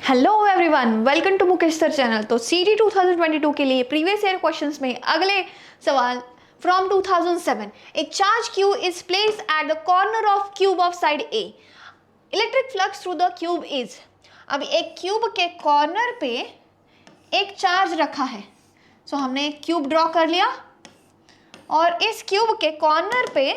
Hello everyone, welcome to Mukesh sir channel. तो CT 2022 के लिए प्रीवियस ईयर क्वेश्चंस में अगले सवाल from 2007। A charge Q is placed at the corner of cube of side A. Electric flux through the cube is. अब एक cube के corner पे एक चार्ज रखा है। सो हमने एक क्यूब ड्रॉ कर लिया और इस क्यूब के कॉर्नर पे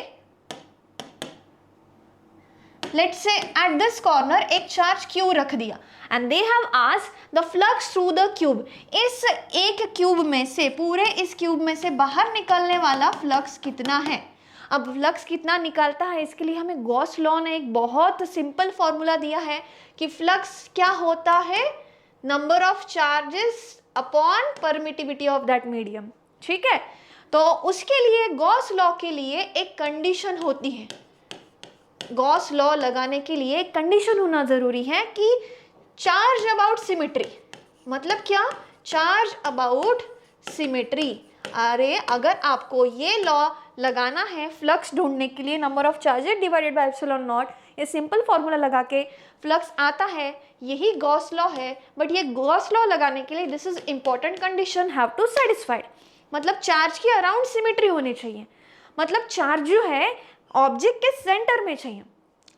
let's say at this corner एक चार्ज क्यू रख दिया and they have asked the flux through the cube. इस एक क्यूब में से, पूरे इस क्यूब में से बाहर निकलने वाला फ्लक्स कितना है। अब फ्लक्स कितना निकलता है इसके लिए हमें गॉस लॉ ने एक बहुत सिंपल फॉर्मूला दिया है कि फ्लक्स क्या होता है, number of charges upon permittivity of that medium. ठीक है, तो उसके लिए गॉस लॉ के लिए एक कंडीशन होती है। गॉस लॉ लगाने के लिए एक कंडीशन होना जरूरी है कि चार्ज अबाउट सिमेट्री। मतलब क्या? Charge about symmetry. अरे अगर आपको ये लॉ लगाना है फ्लक्स ढूंढने के लिए, number of charges divided by epsilon naught, ये सिंपल फॉर्मूला लगा के फ्लक्स आता है, यही गॉस लॉ है। बट ये गॉस लॉ लगाने के लिए this is important condition have to satisfied. मतलब चार्ज की अराउंड सिमेट्री होनी चाहिए। मतलब चार्ज जो है ऑब्जेक्ट के सेंटर में चाहिए।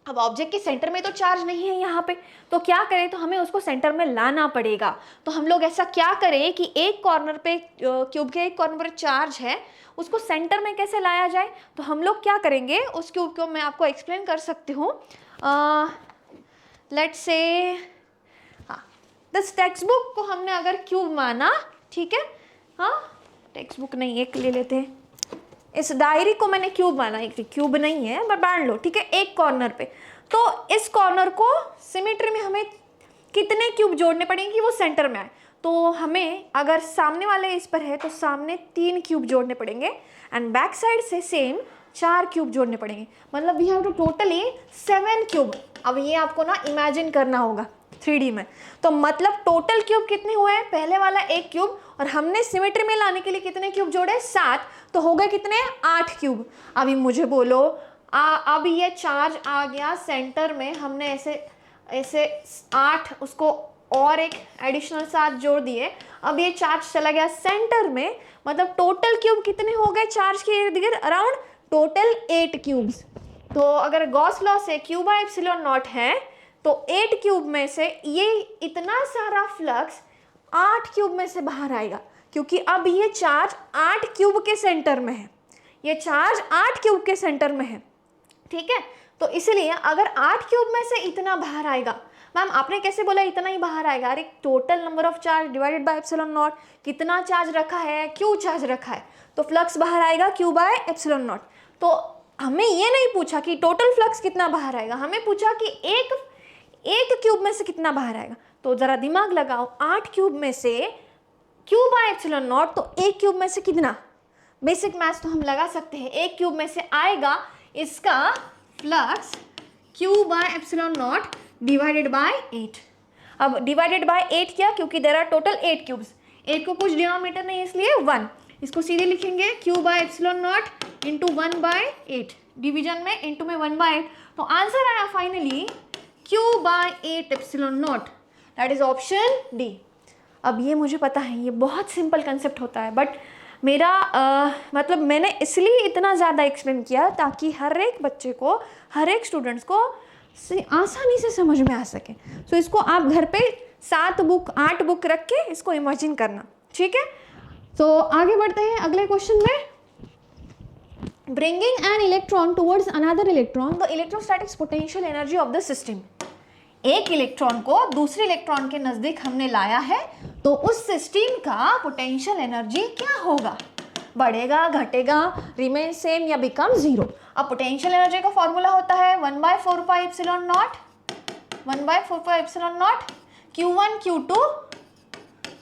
अब ऑब्जेक्ट के सेंटर में तो चार्ज नहीं है यहाँ पे, तो क्या करें, तो हमें उसको सेंटर में लाना पड़ेगा। तो हम लोग ऐसा क्या करें कि एक कॉर्नर पे, क्यूब के एक कॉर्नर पर चार्ज है, उसको सेंटर में कैसे लाया जाए। तो हम लोग क्या करेंगे, उस क्यूब को मैं आपको एक्सप्लेन कर सकती हूँ। लेट्स से हाँ, दिस टेक्स्ट बुक को हमने अगर क्यूब माना, ठीक है, हाँ टेक्स्ट बुक नहीं, एक ले लेते हैं। इस डायरी को मैंने क्यूब माना, एक क्यूब नहीं है बट बांध लो, ठीक है, एक कॉर्नर पे। तो इस कॉर्नर को सिमेट्री में हमें कितने क्यूब जोड़ने पड़ेंगे कि वो सेंटर में आए। तो हमें अगर सामने वाले इस पर है तो सामने 3 क्यूब जोड़ने पड़ेंगे एंड बैक साइड से सेम 4 क्यूब जोड़ने पड़ेंगे। मतलब we have to totally 7 cube. अब ये आपको ना इमेजिन करना होगा 3D में। तो मतलब टोटल क्यूब कितने हुए हैं, पहले वाला एक क्यूब और हमने सिमेट्री में लाने के लिए कितने क्यूब जोड़े, 7, तो हो गए कितने, 8 क्यूब। अभी मुझे बोलो, अब ये चार्ज आ गया सेंटर में, हमने ऐसे 8 उसको और एक एडिशनल 7 जोड़ दिए। अब ये चार्ज चला गया सेंटर में, मतलब टोटल क्यूब कितने हो गए चार्ज के इर्द गिर्द, अराउंड टोटल 8 क्यूब्स। तो अगर गॉस लॉ से क्यू बाय एप्सिलॉन नॉट है तो 8 क्यूब में से ये इतना सारा फ्लक्स 8 क्यूब में से बाहर आएगा, क्योंकि अब ये चार्ज 8 क्यूब के सेंटर में है। ये चार्ज 8 क्यूब के सेंटर में है, ठीक है। तो इसलिए अगर 8 क्यूब में से इतना बाहर आएगा, मैम आपने कैसे बोला इतना ही बाहर आएगा? अरे total number of charge divided by epsilon not, कितना चार्ज रखा है, क्यू चार्ज रखा है, तो फ्लक्स बाहर आएगा क्यू बाय एप्सिलॉन नॉट। तो हमें ये नहीं पूछा कि टोटल फ्लक्स कितना बाहर आएगा, हमें पूछा कि एक क्यूब में से कितना बाहर आएगा। तो जरा दिमाग लगाओ, 8 क्यूब में से क्यू बाय एप्सिलॉन नॉट, तो एक क्यूब में से कितना, बेसिक मैथ्स तो हम लगा सकते हैं। एक क्यूब में से आएगा इसका flux Q by epsilon not divided by 8। अब डिवाइडेड बाय 8 क्या, क्योंकि देयर आर टोटल 8 क्यूब्स, 8 को कुछ डिनोमिनेटर नहीं इसलिए 1, इसको सीधे लिखेंगे Q by epsilon naught into 1 by 8, division में इंटू में 1 बाय 8। तो आंसर आया finally Q by 8 epsilon naught, that is option D. अब ये मुझे पता है ये बहुत सिंपल कंसेप्ट होता है, बट मेरा मतलब मैंने इसलिए इतना ज़्यादा एक्सप्लेन किया ताकि हर एक बच्चे को, हर एक स्टूडेंट्स को आसानी से समझ में आ सके। सो इसको आप घर पे 7 बुक 8 बुक रख के इसको इमेजिन करना, ठीक है। तो आगे बढ़ते हैं अगले क्वेश्चन में। Bringing an electron towards another electron, the electrostatic potential energy of the system। एक इलेक्ट्रॉन को दूसरे इलेक्ट्रॉन के नजदीक हमने लाया है, तो उस सिस्टम का पोटेंशियल एनर्जी क्या होगा, बढ़ेगा, घटेगा, रिमेन सेम या बिकम 0। अब पोटेंशियल एनर्जी का फॉर्मूला होता है 1/4 pi epsilon not, 1/4 pi epsilon not Q1 Q2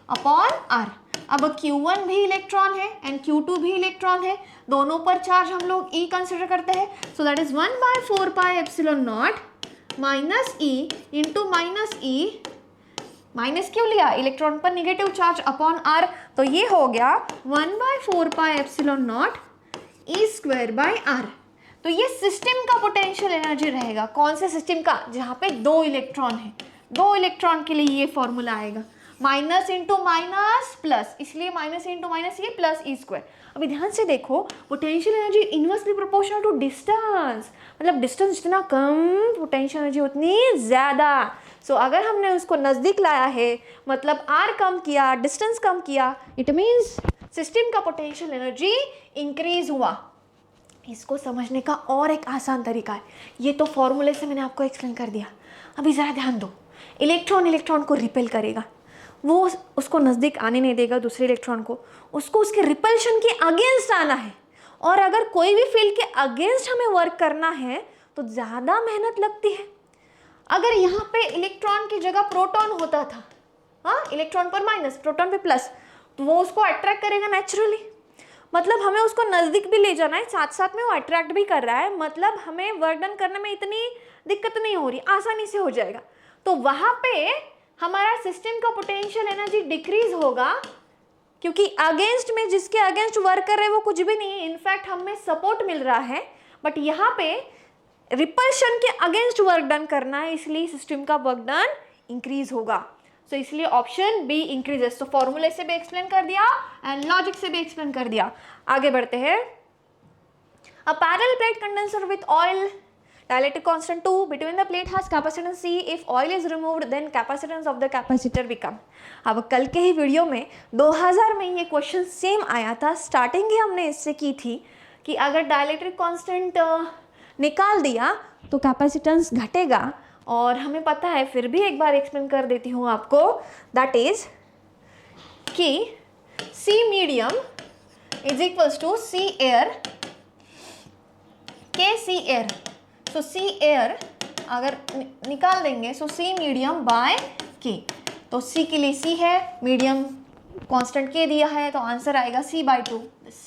upon R। अब Q1 भी इलेक्ट्रॉन है एंड Q2 भी इलेक्ट्रॉन है, दोनों पर चार्ज हम लोग E कंसिडर करते हैं। So that is 1/4 pi epsilon not minus E into minus E, minus क्यों लिया, इलेक्ट्रॉन पर निगेटिव चार्ज अपॉन R, तो ये हो गया 1/4 pi epsilon not E square by R। तो ये सिस्टम का पोटेंशियल एनर्जी रहेगा। कौन से सिस्टम का? जहाँ पे 2 इलेक्ट्रॉन है, दो इलेक्ट्रॉन के लिए ये फॉर्मूला आएगा, माइनस इंटू माइनस प्लस, इसलिए माइनस इंटू माइनस ये प्लस ई स्क्वायर। अभी ध्यान से देखो, potential energy inversely proportional to distance, मतलब डिस्टेंस जितना कम पोटेंशियल एनर्जी उतनी ज़्यादा। सो अगर हमने उसको नज़दीक लाया है, मतलब आर कम किया, डिस्टेंस कम किया, इट मीन्स सिस्टम का पोटेंशियल एनर्जी इंक्रीज हुआ। इसको समझने का और एक आसान तरीका है, ये तो फॉर्मूले से मैंने आपको एक्सप्लेन कर दिया। अभी ज़रा ध्यान दो, इलेक्ट्रॉन को रिपेल करेगा, वो उसको नज़दीक आने नहीं देगा दूसरे इलेक्ट्रॉन को, उसको उसके रिपल्शन के अगेंस्ट आना है। और अगर कोई भी फील्ड के अगेंस्ट हमें वर्क करना है तो ज़्यादा मेहनत लगती है। अगर यहाँ पे इलेक्ट्रॉन की जगह प्रोटॉन होता था, हाँ, इलेक्ट्रॉन पर माइनस प्रोटॉन पे प्लस, तो वो उसको अट्रैक्ट करेगा नेचुरली। मतलब हमें उसको नज़दीक भी ले जाना है, साथ साथ में वो अट्रैक्ट भी कर रहा है, मतलब हमें वर्क डन करने में इतनी दिक्कत नहीं हो रही, आसानी से हो जाएगा। तो वहाँ पे हमारा सिस्टम का पोटेंशियल एनर्जी डिक्रीज होगा, क्योंकि अगेंस्ट में जिसके अगेंस्ट वर्क कर रहे हैं वो कुछ भी नहीं है, इनफैक्ट हमें सपोर्ट मिल रहा है। बट यहाँ पे रिपल्शन के अगेंस्ट वर्क डन करना है, इसलिए सिस्टम का वर्क डन इंक्रीज होगा। सो इसलिए ऑप्शन बी इंक्रीजेस। तो फॉर्मूले से भी एक्सप्लेन कर दिया एंड लॉजिक से भी एक्सप्लेन कर दिया। आगे बढ़ते हैं। A parallel plate condenser with oil, dielectric constant 2 between the plate has capacitance C. If oil is removed then capacitance of the capacitor become। अब कल के ही वीडियो में 2000 में ये क्वेश्चन सेम आया था, स्टार्टिंग ही हमने इससे की थी कि अगर डायलेक्ट्रिक कांस्टेंट निकाल दिया तो कैपेसिटेंस घटेगा। और हमें पता है, फिर भी एक बार एक्सप्लेन कर देती हूँ आपको, दैट इज कि C medium is equals to C air के C एयर। तो C एयर अगर निकाल देंगे so C medium by K, तो C के लिए C है, मीडियम कांस्टेंट K दिया है, तो आंसर आएगा C/2। बस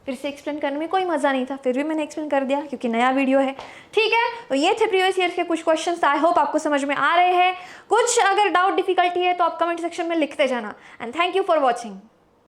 फिर से एक्सप्लेन करने में कोई मज़ा नहीं था, फिर भी मैंने एक्सप्लेन कर दिया क्योंकि नया वीडियो है। ठीक है, तो ये थे प्रीवियस ईयर के कुछ क्वेश्चंस। आई होप आपको समझ में आ रहे हैं। कुछ अगर डाउट डिफिकल्टी है तो आप कमेंट सेक्शन में लिखते जाना। And thank you for watching.